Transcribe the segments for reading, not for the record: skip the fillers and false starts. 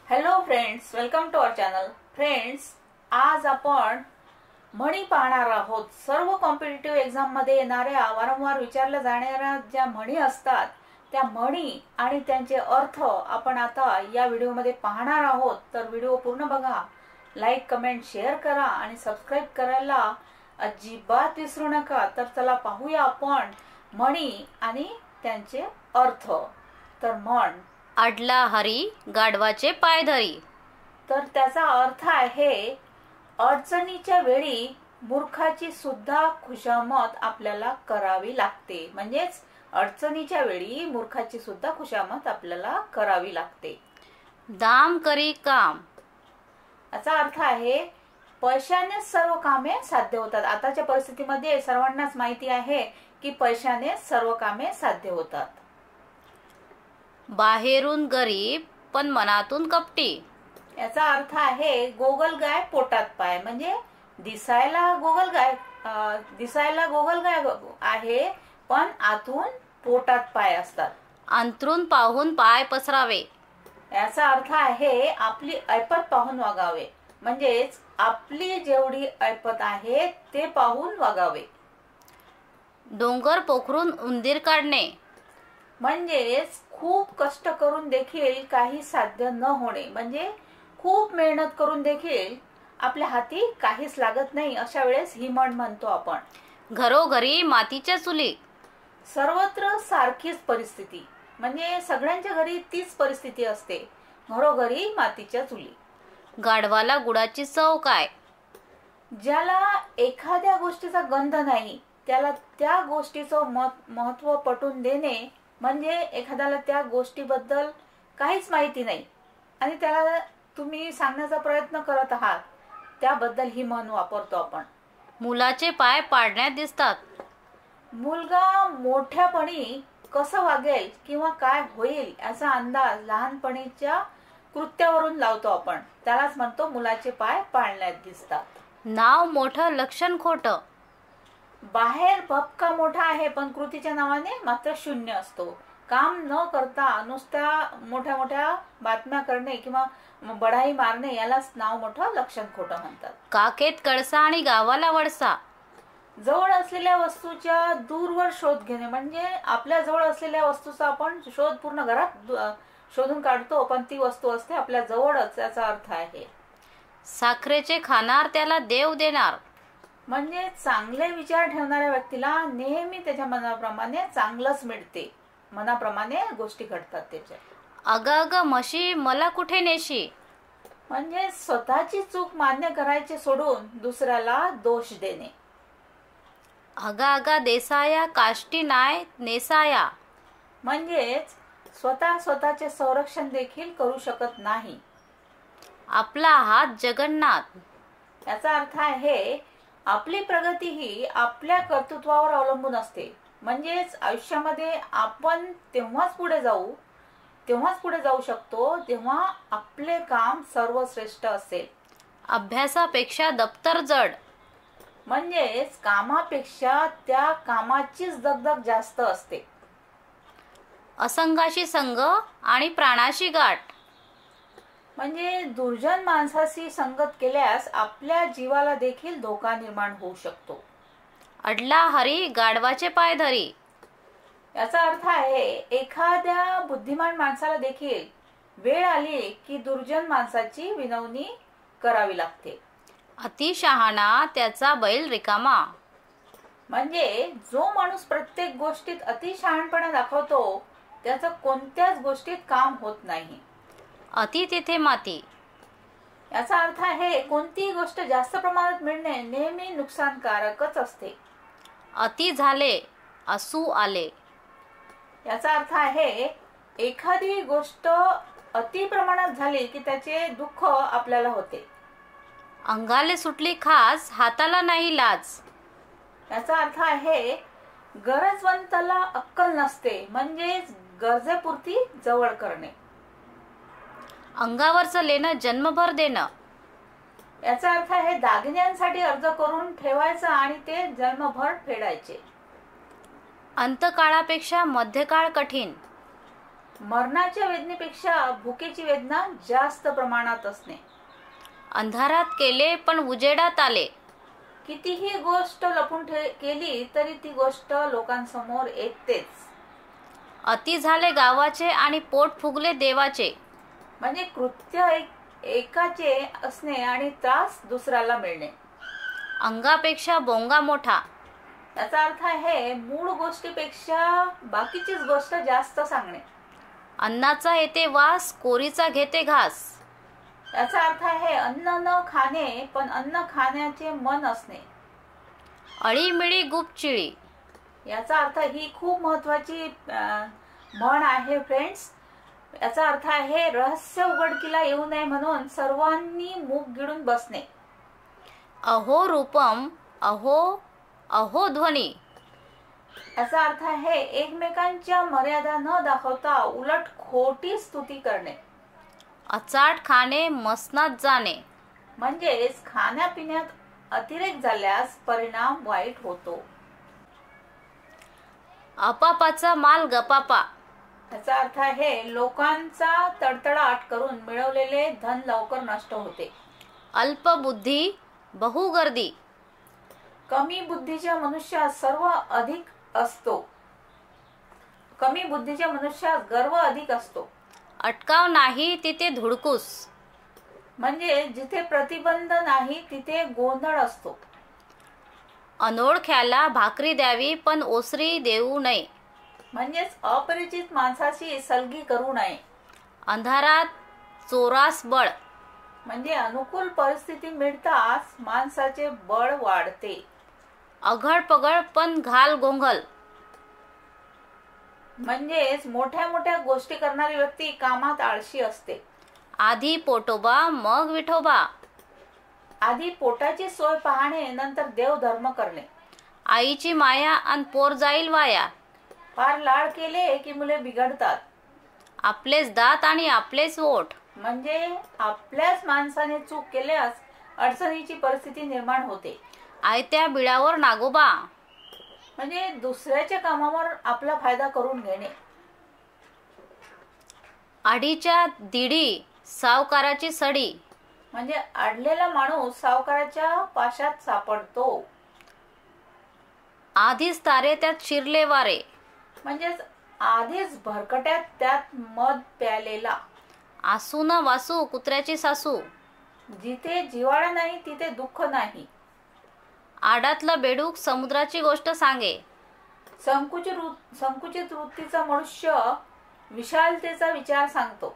Hello friends, welcome to our channel. Friends, आज आपण म्हणी पाहणार आहोत. सर्व कॉम्पिटिटिव्ह एक्झाम मध्ये येणाऱ्या वारंवार विचारल्या जाणाऱ्या ज्या म्हणी असतात त्या म्हणी आणि त्यांचे अर्थ आपण आता या व्हिडिओमध्ये पाहणार आहोत. तर व्हिडिओ पूर्ण बघा, लाईक, कमेंट, शेअर करा आणि सबस्क्राईब करायला अजिबात विसरू नका. तर चला पाहूया आपण म्हणी आणि त्यांचे अर्थ. तर म्हण, अडला हरी गाढवाचे पाय धरी. तर त्याचा अर्थ आहे अडचणीच्या वेळी मूर्खाची सुद्धा खुशामत आपल्याला करावी लागते. म्हणजेच अडचणीच्या वेळी मूर्खाची सुद्धा खुशामत आपल्याला करावी लागते. दाम करी काम. याचा अर्थ आहे पैशाने सर्व कामे साध्य होतात. आताच्या परिस्थितीमध्ये सर्वांनाच माहिती आहे की पैशाने सर्व कामे साध्य होतात. बाहेरून गरीब पण मनातून कपटी. याचा अर्थ आहे गोगलगाय पोटात पाय. म्हणजे दिसायला गोगलगाय आहे पण आतून पोटात पाय असतात. अंतरून पाहून पाय पसरावे. याचा अर्थ आहे आपली ऐपत पाहून वागावे. म्हणजेच आपली जेवढी ऐपत आहे ते पाहून वागावे. डोंगर पोखरून उंदीर काढणे. म्हणजेच खूप कष्ट करून देखील काही साध्य न होणे. म्हणजे खूप मेहनत करून देखील आपल्या हाती काहीच लागत नाही. अशा वेळेस ही म्हण म्हणतो आपण. घरोघरी मातीच्या चुली. सर्वत्र सारखीच परिस्थिती. म्हणजे सगळ्यांच्या घरी तीच परिस्थिती असते, घरोघरी मातीच्या चुली. गाढवाला गुडाची चव काय. ज्याला एखाद्या गोष्टीचा गंध नाही त्याला त्या गोष्टीचं महत्व पटवून देणे. म्हणजे एखाद्याला त्या गोष्टीबद्दल काहीच माहिती नाही आणि त्याला तुम्ही सांगण्याचा प्रयत्न करत आहात, त्याबद्दल ही म्हण वापरतो आपण. मुलाचे पाय पाडण्यात दिसतात. मुलगा मोठ्यापणी कसं वागेल किंवा काय होईल याचा अंदाज लहानपणीच्या कृत्यावरून लावतो आपण. त्यालाच म्हणतो मुलाचे पाय पाळण्यात दिसतात. नाव मोठं लक्षण खोटं. बाहेर भपका मोठा आहे पण कृतीच्या नावाने मात्र शून्य असतो. काम न करता नुसत्या मोठ्या मोठ्या बातम्या करणे किंवा बढाई मारणे यालाच नाव मोठं लक्षण खोटं म्हणतात. काखेत कळसा आणि गावाला वळसा. जवळ असलेल्या वस्तूच्या दूरवर शोध घेणे. म्हणजे आपल्या जवळ असलेल्या वस्तूचा आपण शोध पूर्ण घरात शोधून काढतो पण ती वस्तू असते आपल्या जवळच. याचा अर्थ आहे साखरेचे खाणार त्याला देव देणार. म्हणजे चांगले विचार ठेवणाऱ्या व्यक्तीला नेहमी त्याच्या मनाप्रमाणे चांगलंच मिळते. मनाप्रमाणे गोष्टी घडतात त्याच्या. अग अग म्हशी मला कुठे नेशी. म्हणजे स्वतःची चूक मान्य करायचे सोडून दुसऱ्याला दोष देणे. अगा अगा देसाया काष्टी नाय नेसाया. म्हणजेच स्वतःचे संरक्षण देखील करू शकत नाही. आपला हात जगन्नाथ. याचा अर्थ आहे आपली प्रगती ही आपल्या कर्तृत्वावर अवलंबून असते. म्हणजेच आयुष्यामध्ये आपण तेव्हाच पुढे जाऊ शकतो जेव्हा आपले काम सर्वश्रेष्ठ असेल. अभ्यासापेक्षा दप्तर जड. म्हणजेच कामापेक्षा त्या कामाचीच दगदग जास्त असते. असंगाशी संग आणि प्राणाशी गाठ. म्हणजे दुर्जन माणसाशी संगत केल्यास आपल्या जीवाला देखील धोका निर्माण होऊ शकतो. अडला हरी गाढवाचे पाय धरी. याचा अर्थ आहे एखाद्या बुद्धिमान माणसाला देखील वेळ आली की दुर्जन माणसाची विनवणी करावी लागते. अतिशहाणा त्याचा बैल रिकामा. म्हणजे जो माणूस प्रत्येक गोष्टीत अतिशहाणपणा दाखवतो त्याचं कोणत्याच गोष्टीत काम होत नाही. अति तेथे माती. याचा अर्थ आहे कोणतीही गोष्ट जास्त प्रमाणात मिळणे नेहमी नुकसानकारकच असते. अति झाले असू आले. याचा अर्थ आहे एखादी गोष्ट अति प्रमाणात झाली की त्याचे दुःख आपल्याला होते. अंगाले सुटली खास हाताला नाही लाज. याचा अर्थ आहे गरजवंताला अक्कल नसते. म्हणजेच गरजेपुरती जवळ करणे. अंगावरचं लेणं जन्मभर देणं. याचा अर्थ आहे दागिन्यांसाठी अर्ज करून ठेवायचा आणि ते जन्मभर फेडायचे. अंतकाळापेक्षा मध्यकाळ कठीण. मरणाच्या वेदनेपेक्षा भुकेची वेदना जास्त प्रमाणात असणे. अंधारात केले पण उजेडात आले. कितीही गोष्ट लपून केली तरी ती गोष्ट लोकांसमोर येतेच. अति झाले गावाचे आणि पोट फुगले देवाचे. म्हणजे कृत्य एकाचे असणे आणि त्रास दुसऱ्याला मिळणे. अंगापेक्षा बोंगा मोठा. याचा अर्थ आहे मूळ गोष्टीपेक्षा बाकीचीच गोष्ट जास्त सांगणे. अन्नाचा येते वास, कोरीचा घेते घास. याचा अर्थ आहे अन्न न खाणे पण अन्न खाण्याचे मन असणे. अळीमिळी गुपचिळी. याचा अर्थ ही खूप महत्वाची म्हण आहे फ्रेंड्स. याचा अर्थ आहे रहस्य उघडकीला येऊ नये म्हणून सर्वांनी मूग गिळून बसणे. अहो रूपम, अहो अहो ध्वनी. याचा अर्थ आहे एकमेकांच्या मर्यादा न दाखवता उलट खोटी स्तुती करणे. अचाट खाणे मसनात जाणे. म्हणजेच खाण्यापिण्यात अतिरेक झाल्यास परिणाम वाईट होतो. अपापाचा माल गपापा. याचा अर्थ आहे लोकांचा तडतडाट करून मिळवलेले धन लवकर नष्ट होते. अल्पबुद्धी बहुगर्दी. कमी बुद्धीच्या मनुष्यात सर्व अधिक असतो. कमी बुद्धीच्या मनुष्यात गर्व अधिक असतो. अटकाव नाही तिथे धुडकूस. म्हणजे जिथे प्रतिबंध नाही तिथे गोंधळ असतो. अनोळख्याला भाकरी द्यावी पण ओसरी देऊ नये. म्हणजेच अपरिचित माणसाशी सलगी करू नये. अंधारात चोरास बळ. म्हणजे अनुकूल परिस्थिती मिळताच माणसाचे बळ वाढते. अघड पगड पण घाल गोंघल. म्हणजेच मोठ्या मोठ्या गोष्टी करणारी व्यक्ती कामात आळशी असते. आधी पोटोबा मग विठोबा. आधी पोटाची सोय पाहणे नंतर देवधर्म करणे. आईची माया आणि पोर जाईल वाया. फार लाड केले की मुले बिघडतात. आपलेच दात आणि आपलेच ओठ. म्हणजे आपल्याच माणसाने चूक केल्यास अडचणीची परिस्थिती निर्माण होते. आयत्या बिळावर नागोबा. म्हणजे दुसऱ्याच्या कामावर आपला फायदा करून घेणे. आडीच्या दिडी सावकाराची सडी. म्हणजे अडलेला माणूस सावकाराच्या पाशात सापडतो. आधीच तारे त्यात शिरले वारे. म्हणजेच आधीच भरकट्यात त्यात मध प्यालेला. आसू न वासू कुत्र्याची सासू. जिथे जिव्हाळा नाही तिथे दुःख नाही. आडातलं बेडूक समुद्राची गोष्ट सांगे. संकुचित वृत्तीचा मनुष्य विशालतेचा विचार सांगतो.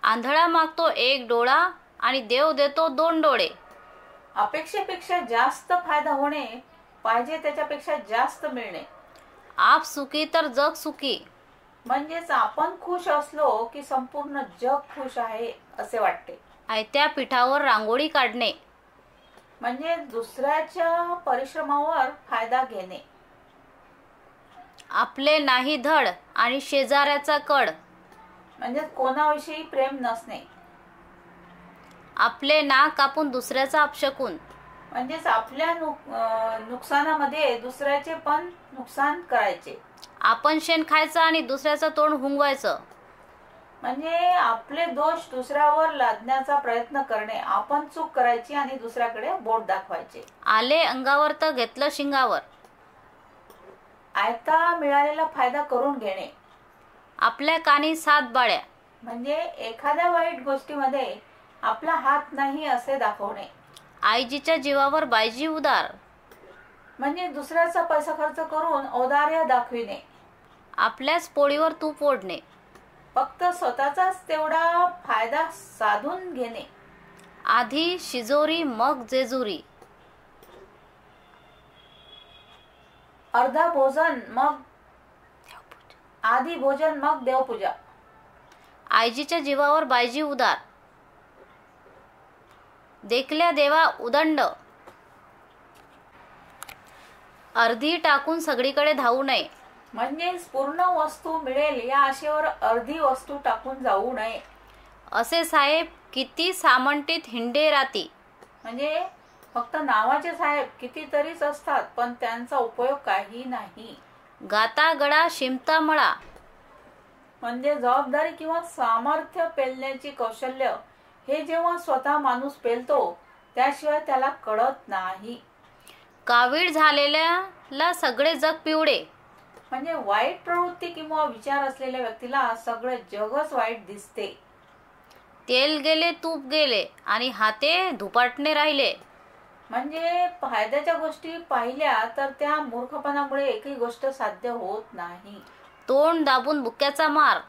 आंधळा मागतो एक डोळा आणि देव देतो दोन डोळे. अपेक्षेपेक्षा जास्त फायदा होणे पाहिजे त्याच्यापेक्षा जास्त मिळणे. आप सुखी तर जग सुखी. म्हणजेच आपण खुश असलो की संपूर्ण जग खुश आहे असे वाटते. आयत्या पिठावर रांगोळी काढणे. म्हणजे दुसऱ्याच्या परिश्रमावर फायदा घेणे. आपले नाही धड आणि शेजाऱ्याचा कड. म्हणजे कोणाविषयी प्रेम नसणे. आपले नाक कापून दुसऱ्याचा अपशकून. म्हणजेच आपल्या नुकसानामध्ये दुसऱ्याचे पण नुकसान करायचे. आपण शेण खायचं आणि दुसऱ्याचं तोंड हुंगवायचं. म्हणजे आपले दोष दुसऱ्यावर लादण्याचा प्रयत्न करणे. आपण चूक करायची आणि दुसऱ्याकडे बोट दाखवायचे. आले अंगावर तर घेतलं शिंगावर. आयता मिळालेला फायदा करून घेणे. आपल्या कानी सात बाळ्या. म्हणजे एखाद्या वाईट गोष्टीमध्ये आपला हात नाही असे दाखवणे. आईजीच्या जीवावर बायजी उदार. म्हणजे दुसऱ्याचा पैसा खर्च करून औदार्य दाखविणे. आपल्याच पोळीवर तूप ओढणे. फक्त स्वतःचाच तेवढा फायदा साधून घेणे. आधी शिजोरी मग जेजुरी. अर्धा भोजन मग आधी भोजन मग देवपूजा. आईजीच्या जीवावर बायजी उदार. देखल्या देवा उदंड. अर्धी टाकून सगळीकडे धावू नये. म्हणजेच पूर्ण वस्तू मिळेल या आशेवर अर्धी वस्तू टाकून जाऊ नये. असे साहेब किती सामंतीत हिंडे राती. म्हणजे फक्त नावाचे साहेब कितीतरीच असतात पण त्यांचा उपयोग काही नाही. गाता गडा शिमता मळा. म्हणजे जबाबदारी किंवा सामर्थ्य पेलण्याची कौशल्य हे जेव्हा स्वतः माणूस पेलतो त्याशिवाय त्याला कळत नाही. कावीळ झालेल्याला सगळे जग पिवळे. म्हणजे वाईट प्रवृत्ती किंवा विचार असलेल्या व्यक्तीला सगळे जगच वाईट दिसते. तेल गेले तूप गेले आणि हाते धुपाटणे राहिले. म्हणजे फायद्याच्या गोष्टी पाहिल्या तर त्या मूर्खपणामुळे एकही गोष्ट साध्य होत नाही. तोंड दाबून बुक्याचा मार.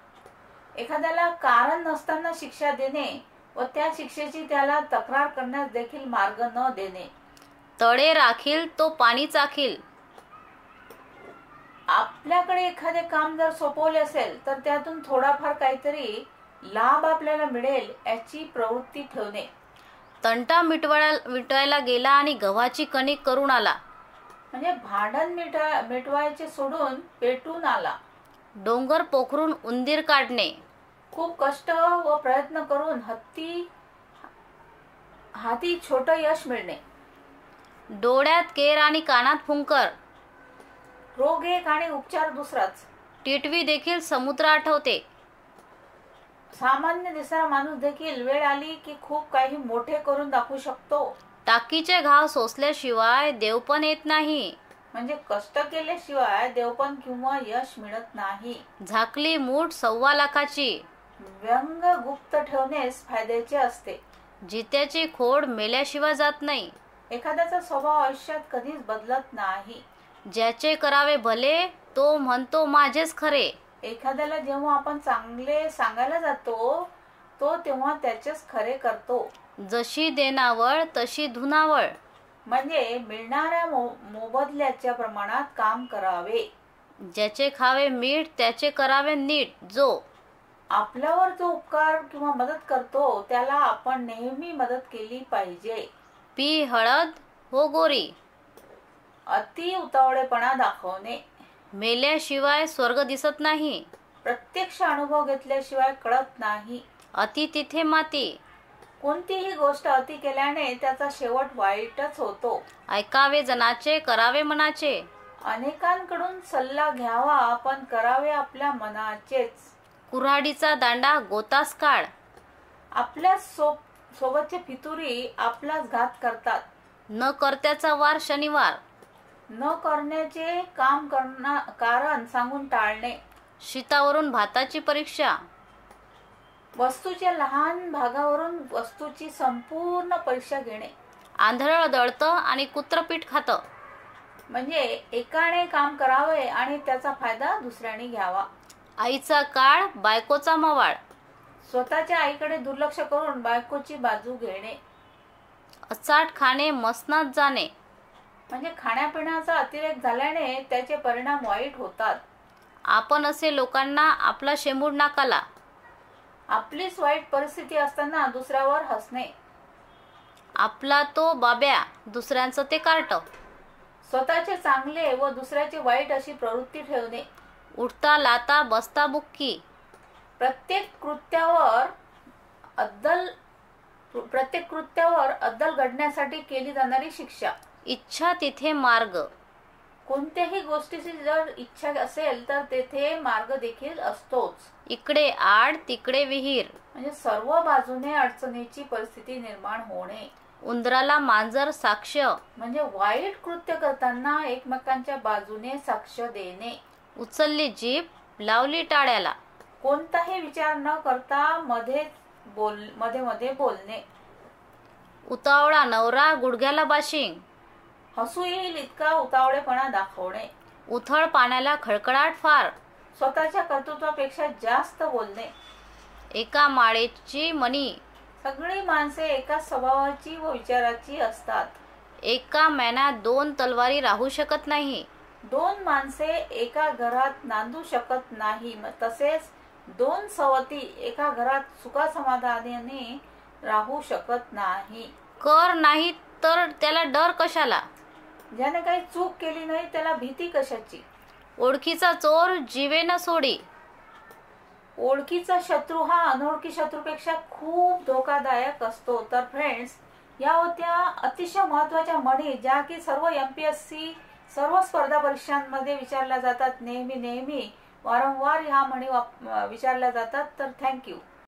एखाद्याला कारण नसताना शिक्षा देणे व त्या शिक्षेची त्याला तक्रार करण्यास देखील मार्ग न देणे. तळे राखील तो पाणी चाखील. आपल्याकडे एखादे काम जर सोपवले असेल तर त्यातून थोडाफार काहीतरी लाभ आपल्याला मिळेल याची प्रवृत्ती ठेवणे. तंटा मिटवायला गेला आणि गव्हाची कणिक करून आला. म्हणजे भांडण मिटवायचे सोडून पेटून आला. डोंगर पोखरून उंदीर काढणे. खूप कष्ट व प्रयत्न करून हाती छोट यश मिळणे. डोळ्यात केर आणि कानात फुंकर. रोग एक आणि उपचार दुसराच. टिटवी देखील समुद्र आठवते. सामान्य दिसणारा माणूस देखील वेळ आली की खूप काही मोठे करून दाखवू शकतो. टाकीचे घाव सोसल्याशिवाय देवपण येत नाही. म्हणजे कष्ट केल्याशिवाय देवपण किंवा यश मिळत नाही. झाकली मूठ 1.25 लाखाची. व्यंग गुप्त ठेवणेच फायद्याचे असते. जित्याची खोड मेल्याशिवाय जात नाही. एखाद्याचा स्वभाव आयुष्यात कधीच बदलत नाही. ज्याचे करावे भले तो म्हणतो माझेच खरे. एखाद्याला जेव्हा आपण चांगले सांगायला जातो तो तेव्हा त्याचेच खरे करतो. जशी देणावळ तशी धुनावळ. म्हणजे मिळणाऱ्या मोबदल्याच्या प्रमाणात काम करावे. ज्याचे खावे मीठ त्याचे करावे नीट. जो आपल्यावर जो उपकार किंवा मदत करतो त्याला आपण नेहमी मदत केली पाहिजे. पी हळद हो गोरी. अति उतावळेपणा दाखवणे. मेल्याशिवाय स्वर्ग दिसत नाही. प्रत्यक्ष अनुभव घेतल्याशिवाय कळत नाही. अति तिथे माती. कोणतीही गोष्ट अति केल्याने त्याचा शेवट वाईटच होतो. ऐकावे जनाचे करावे मनाचे. अनेकांकडून सल्ला घ्यावा पण करावे आपल्या मनाचेच. कुऱ्हाडीचा दांडा गोतास काढ. आपल्या सोबतचे फितुरी आपलाच घात करतात. न करत्याचा वार शनिवार. न करण्याचे काम कारण सांगून टाळणे. शीतावरून भाताची परीक्षा. वस्तूच्या लहान भागावरून वस्तूची संपूर्ण परीक्षा घेणे. आंधळ दळतं आणि कुत्र पीठ खातं. म्हणजे एकाने काम करावे आणि त्याचा फायदा दुसऱ्याने घ्यावा. आईचा काळ बायकोचा मवाळ. स्वतःच्या आईकडे दुर्लक्ष करून बायकोची बाजू घेणे. अचाट खाणे मसनात जाणे. म्हणजे खाण्यापिण्याचा अतिरेक झाल्याने त्याचे परिणाम वाईट होतात. आपण असे लोकांना आपला शेंबूड नाकाला. आपलीच वाईट परिस्थिती असताना दुसऱ्यावर हसणे. आपला तो बाब्या दुसऱ्यांचं ते कार्ट. स्वतःचे चांगले व दुसऱ्याचे वाईट अशी प्रवृत्ती ठेवणे. उठता लाता बसता बुक्की. प्रत्येक कृत्यावर अद्दल घडण्यासाठी केली जाणारी शिक्षा. इच्छा तिथे मार्ग. कोणत्याही गोष्टीची जर इच्छा असेल तर तेथे मार्ग देखील असतोच. इकडे आड तिकडे विहीर. म्हणजे सर्व बाजूने अडचणीची परिस्थिती निर्माण होणे. उंदराला मांजर साक्ष. म्हणजे वाईट कृत्य करताना एकमेकांच्या बाजूने साक्ष देणे. उचलली जीभ लावली टाळ्याला. कोणताही विचार न करता मध्ये बोलणे. उतावळा नवरा गुडघ्याला बाशिंग. हसू येईल इतका उतावळेपणा दाखवणे. उथळ पाण्याला खळखळाट फार. स्वतःच्या कर्तृत्वापेक्षा जास्त बोलणे. एका माळेची मणी. सगळी माणसे एकाच स्वभावाची व विचाराची असतात. एका मॅनात 2 तलवारी राहू शकत नाही. 2 माणसे एका घरात नांदू शकत नाही. तसेच 2 सवती एका घरात सुखासमाधानाने राहू शकत नाही. कर नाही तर त्याला डर कशाला. ज्याने काही चूक केली नाही त्याला भीती कशाची. ओळखीचा चोर जीवेन सोडी. ओळखीचा शत्रू हा अनोळखी शत्रूपेक्षा खूप धोकादायक असतो. तर फ्रेंड्स, या होत्या अतिशय महत्वाच्या म्हणी ज्या की सर्व MPSC सर्व स्पर्धा परीक्षांमध्ये विचारल्या जातात नेहमी. वारंवार ह्या म्हणी विचारल्या जातात. तर थँक्यू.